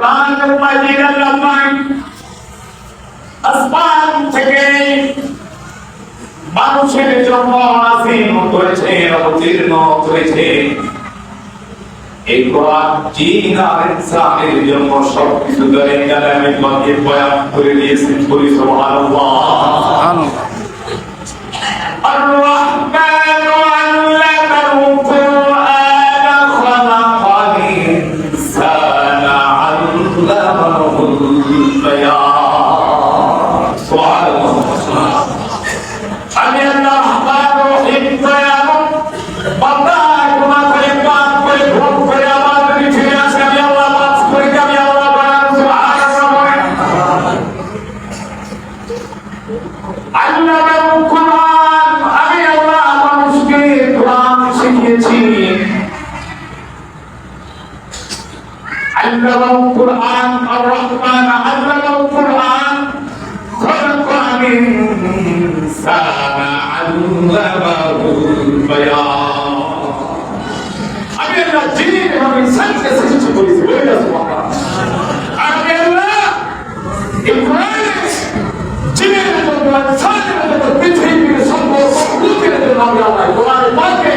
কোরআনের মাঝে আল্লাহ আসমান থেকে মানুষের জন্য নাযিল করেছে, অবতীর্ণ করেছে। এই কোরআন জিন আর ইনসানের জন্য সবকিছু ধরে কালামে পাকে বয়ান করে দিয়েছেন। বলি সুবহানাল্লাহ। আর-রাহমান আল্লামাল কুরআন খালাকাল ইনসানা আল্লামাহুল বায়ান। সুবহানাল্লাহ। আমি আল্লাহ রহমান রহিম দয়ালু। বান্দা গুনাহ করে পাপ করে ভুল করে আমার দিকে ফিরে আসে, আমি আল্লাহ মাফ করে দিই, আমি আল্লাহ বলেন সুবহানাল্লাহ। আল্লামাল কুরআন, আমি আল্লাহ মানুষকে কোরআন শিখিয়েছি। আল্লামাল কুরআন, আর-রহমান আল্লামাল কুরআন খালাকাল ইনসানা আল্লামাহুল বায়ান। আমি আল্লাহ জিন এবং ইনসানকে সৃষ্টি করেছি। বলি না সুবহানাল্লাহ। আমি আল্লাহ এই কোরআনে জিনের জন্য, ইনসানের জন্য, পৃথিবীর সম্পর্ক মুক্তির জন্য আমি আল্লাহ কোরআনে পাকে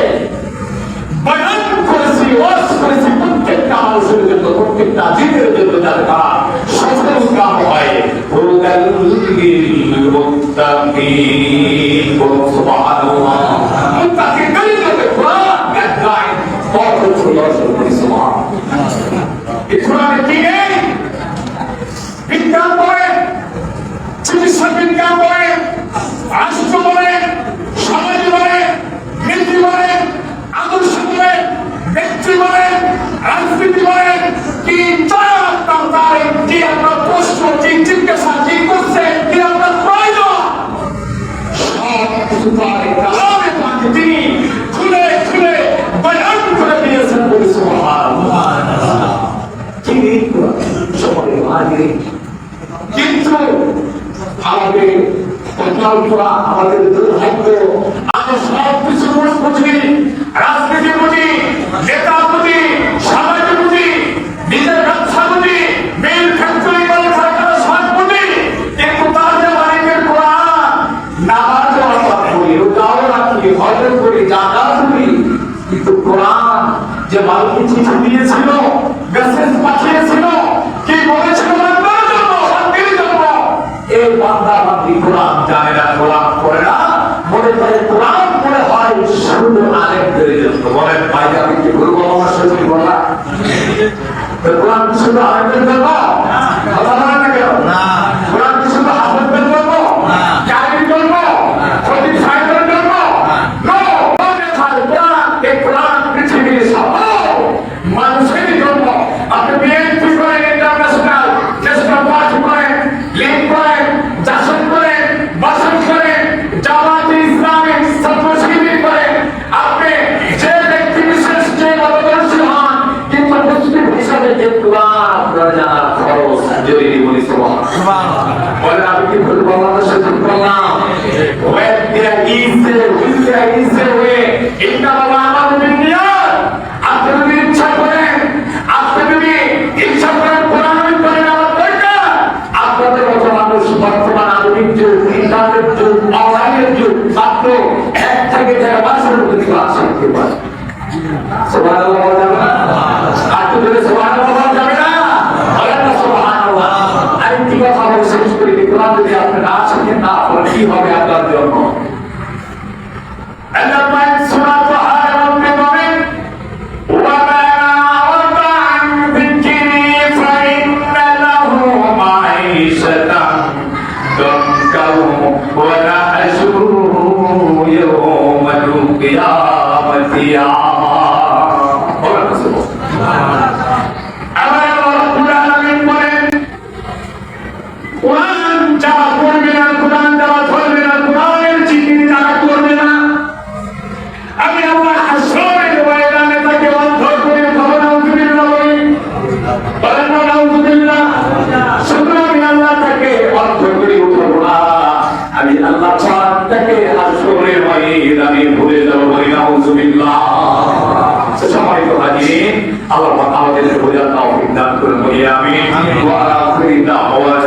বয়ান করেছি, ওয়াজ করেছি প্রত্যেকটা মানুষের জন্য, প্রত্যেকটা জিনের জন্য, যার দ্বারা সফল কাম হয়। হুদাল লিল মুত্তাকিন। সুবহানাল্লাহ। মুত্তাকিনদের জন্য কোরআন গাইড পথ প্রদর্শন করে। সুবহানাল্লাহ। এই কোরআনে কি নেই? বিজ্ঞান বলেন, চিকিৎসা বিজ্ঞান বলেন, রাষ্ট্র বলেন, সমাজ বলেন, নীতি বলেন, আদর্শ বলেন, ব্যক্তি বলেন, রাজনীতি বলেন, কি চান আপনার, কি আপনার প্রশ্ন, কি জিজ্ঞাসা, কি করছেন, কি আপনার প্রয়োজন, সব কিছু তার কালামে পাকে তিনি খুলে খুলে বয়ান করে দিয়েছেন। বলি সুবহানাল্লাহ। তিনি সময় আগে কিন্তু আমাদের কল্পনা, আমাদের দুর্ভাগ্য, আমরা সব কিছু বুঝি, রাজনীতি বুঝি, নেতা বুঝি, সমাজ বুঝি, নিজের ব্যবসা বুঝি, মিল ফ্যাক্টরি কলকারখানা সব বুঝি, কিন্তু তাদের মালিকের কোরআন নামাজ পড়ি, রোজাও রাখি, হজ করি, জাকাত করি, কিন্তু কোরআন যে মালিককে চিঠি দিয়েছিল, মেসেজ পাঠিয়েছিল, কি বলেছিল বান্দার জন্য, বান্দির জন্য, এই বান্দা বান্দি কোরআন জানে না, কোরআন পড়ে না, মনে করে কোরআন পড়ে হয় শুধু আলেমদের জন্য। বলেন ভাই, আমি কি বলবো? আমার সাথে বলা কোরআন শুধু আলেমদের জন্য? কথা বলেন না কেন? কোরআন শুধু হাফেজদের জন্য, কারির জন্য, খতিব সাহেবের জন্য? কোরআন পৃথিবীর সব মানুষের জন্য। আপনি বিএনপি করেন, ইন্টারন্যাশনাল ন্যাশনাল পার্টি করেন, লীগ করেন, জাসদ করেন, বাসদ করেন, জামাতে ইসলামী, ছাত্র শিবির করেন, আপনি যে ব্যক্তি বিশেষ যে মতদর্শী হন, কিন্তু মুসলিম হিসাবে যে কোরআন আপনার জানার খরচ জরুরি। বলি সুবহানাল্লাহ। বলেন আমি কি ভুল বললাম না সঠিক বললাম? When there is a way, ইন্নামা আমালু বিন্নিয়াত। আপনি যদি ইচ্ছা করেন, আপনি যদি ইচ্ছা করেন কোরআন পড়ে নেওয়ার দরকার, আপনাদের মতো মানুষ বর্তমান আধুনিক যুগ, ইন্টারনেট যুগ, অনলাইনের যুগ, মাত্র 1 থেকে 1.5 মাসের মধ্যে ক্লাস শিখতে পারে। সুবহানাল্লাহ বলা যাবে না? আর তো বলে সুবহানাল্লাহ বলা যাবে না? বলেন না সুবহানাল্লাহ। আমি কি কথা বলে শেষ করি? কোরআন যদি আপনি না শিখেন, না পড়েন, কি হবে আপনার জন্য? আল্লাহ পাক সূরা তাহার মধ্যে বলেন, ওয়া মা আ'রাদা আন যিকরি ফাইন্না লাহু মাঈশাতান দানকাও ওয়া নাহশুরুহু ইয়াওমাল কিয়ামাতি আমা। বলেন সুবহানাল্লাহ। আল্লাহ রাব্বুল আলামিন বলেন, কোরআন যারা পড়বে না, কোরআন যারা ধরবে না, কোরআনের জিকির যারা করবে না, আমি আল্লাহ হাসরের ময়দানে তাকে অন্ধ করে দেব। নাউযুবিল্লাহ। বলেন না নাউযুবিল্লাহ। শুধু আমি আল্লাহ তাকে অন্ধ করে উঠাবো না, আমি আল্লাহ তাকে হাসরের ময়দানে ভুলে দেব। বলি নাউযুবিল্লাহ। সম্মানিত হাজিরিন, আল্লাহ পাক আমাদেরকে বোঝার তৌফিক দান করুন বলি আমিন। ওয়া আখিরু দাওয়ানা